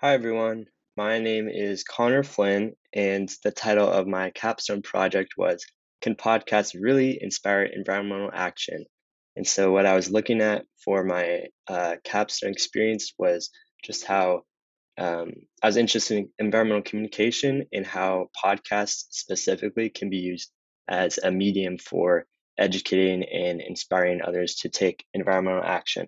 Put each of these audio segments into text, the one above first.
Hi everyone, my name is Connor Flynn, and the title of my Capstone project was Can Podcasts Really Inspire Environmental Action? And so, what I was looking at for my Capstone experience was just how I was interested in environmental communication and how podcasts specifically can be used as a medium for educating and inspiring others to take environmental action.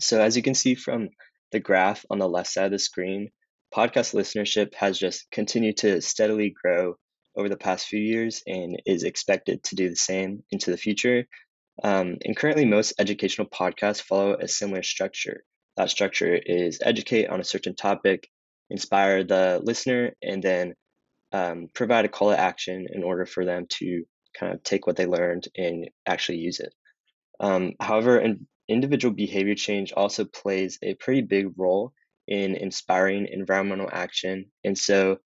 So as you can see from the graph on the left side of the screen, podcast listenership has just continued to steadily grow over the past few years and is expected to do the same into the future. And currently, most educational podcasts follow a similar structure. That structure is educate on a certain topic, inspire the listener, and then provide a call to action in order for them to kind of take what they learned and actually use it. However, individual behavior change also plays a pretty big role in inspiring environmental action. And so,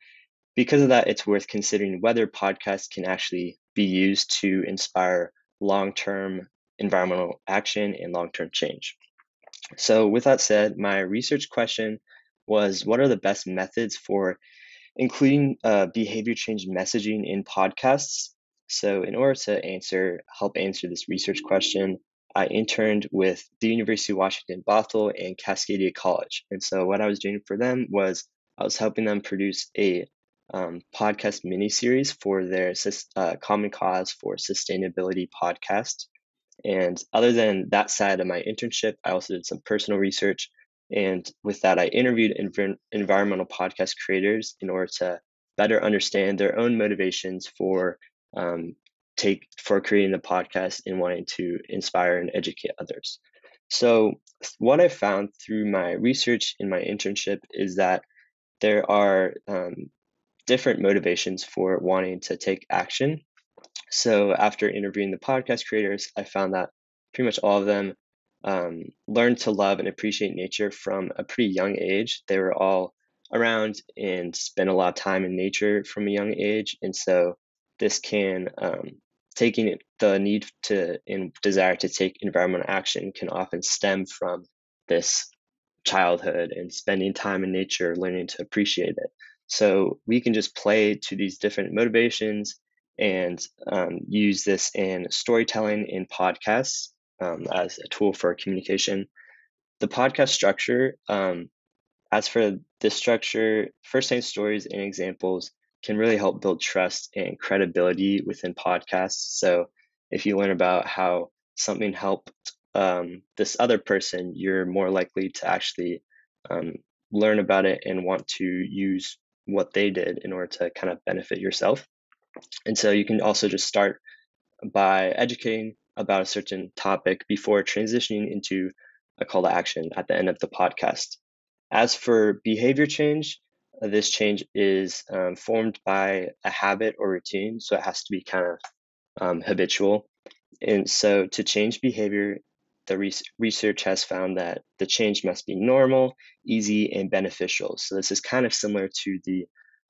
because of that, it's worth considering whether podcasts can actually be used to inspire long term environmental action and long term change. So, with that said, my research question was what are the best methods for including behavior change messaging in podcasts? So, in order to help answer this research question, I interned with the University of Washington Bothell and Cascadia College. And so, what I was doing for them was I was helping them produce a podcast mini series for their Common Cause for Sustainability podcast. And other than that side of my internship, I also did some personal research. And with that, I interviewed environmental podcast creators in order to better understand their own motivations for um, for creating the podcast and wanting to inspire and educate others. So, what I found through my research in my internship is that there are different motivations for wanting to take action. So after interviewing the podcast creators, I found that pretty much all of them learned to love and appreciate nature from a pretty young age. They were all around and spent a lot of time in nature from a young age. And so this can, taking the need to and desire to take environmental action can often stem from this childhood and spending time in nature, learning to appreciate it. So we can just play to these different motivations and use this in storytelling in podcasts as a tool for communication. The podcast structure, as for this structure, first-hand stories and examples can really help build trust and credibility within podcasts. So if you learn about how something helped this other person, you're more likely to actually um, learn about it and want to use what they did in order to kind of benefit yourself. And so you can also just start by educating about a certain topic before transitioning into a call to action at the end of the podcast. As for behavior change, this change is formed by a habit or routine, so it has to be kind of habitual. And so to change behavior, the research has found that the change must be normal, easy, and beneficial. So this is kind of similar to the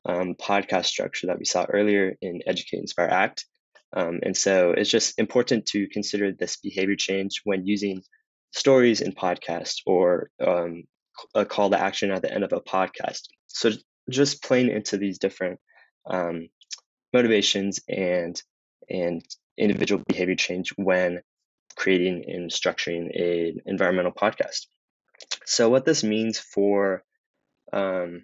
podcast structure that we saw earlier in Educate, Inspire, Act. And so it's just important to consider this behavior change when using stories in podcasts or a call to action at the end of a podcast. So just playing into these different um, motivations and individual behavior change when creating and structuring an environmental podcast. So what this means for um,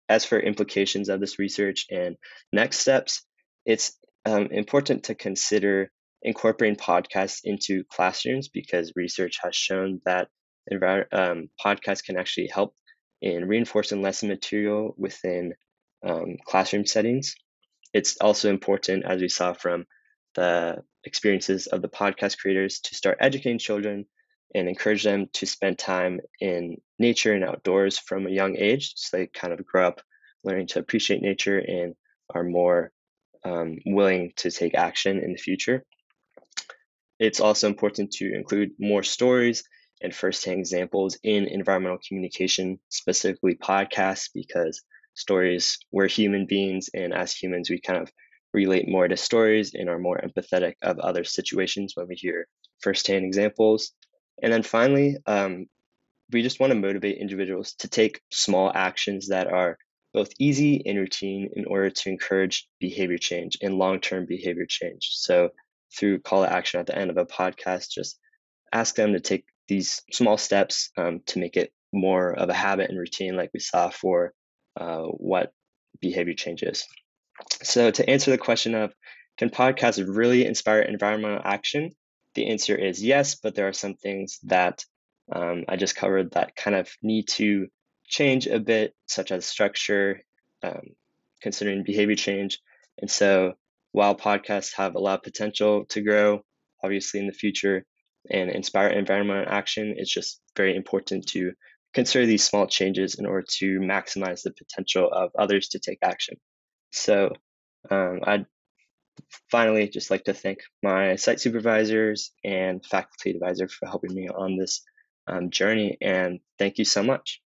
as for implications of this research and next steps, it's important to consider incorporating podcasts into classrooms because research has shown that podcasts can actually help in reinforcing lesson material within classroom settings. It's also important, as we saw from the experiences of the podcast creators, to start educating children and encourage them to spend time in nature and outdoors from a young age so they kind of grow up learning to appreciate nature and are more willing to take action in the future. It's also important to include more stories and firsthand examples in environmental communication, specifically podcasts, because stories, we're human beings, and as humans, we kind of relate more to stories and are more empathetic of other situations when we hear firsthand examples. And then finally, we just want to motivate individuals to take small actions that are both easy and routine in order to encourage behavior change and long-term behavior change. So through call to action at the end of a podcast, just ask them to take these small steps to make it more of a habit and routine, like we saw for what behavior change is. So to answer the question of, can podcasts really inspire environmental action? The answer is yes, but there are some things that I just covered that kind of need to change a bit, such as structure, um, considering behavior change. And so while podcasts have a lot of potential to grow, obviously in the future, and inspire environmental action, it's just very important to consider these small changes in order to maximize the potential of others to take action. So I'd finally just like to thank my site supervisors and faculty advisor for helping me on this journey, and thank you so much.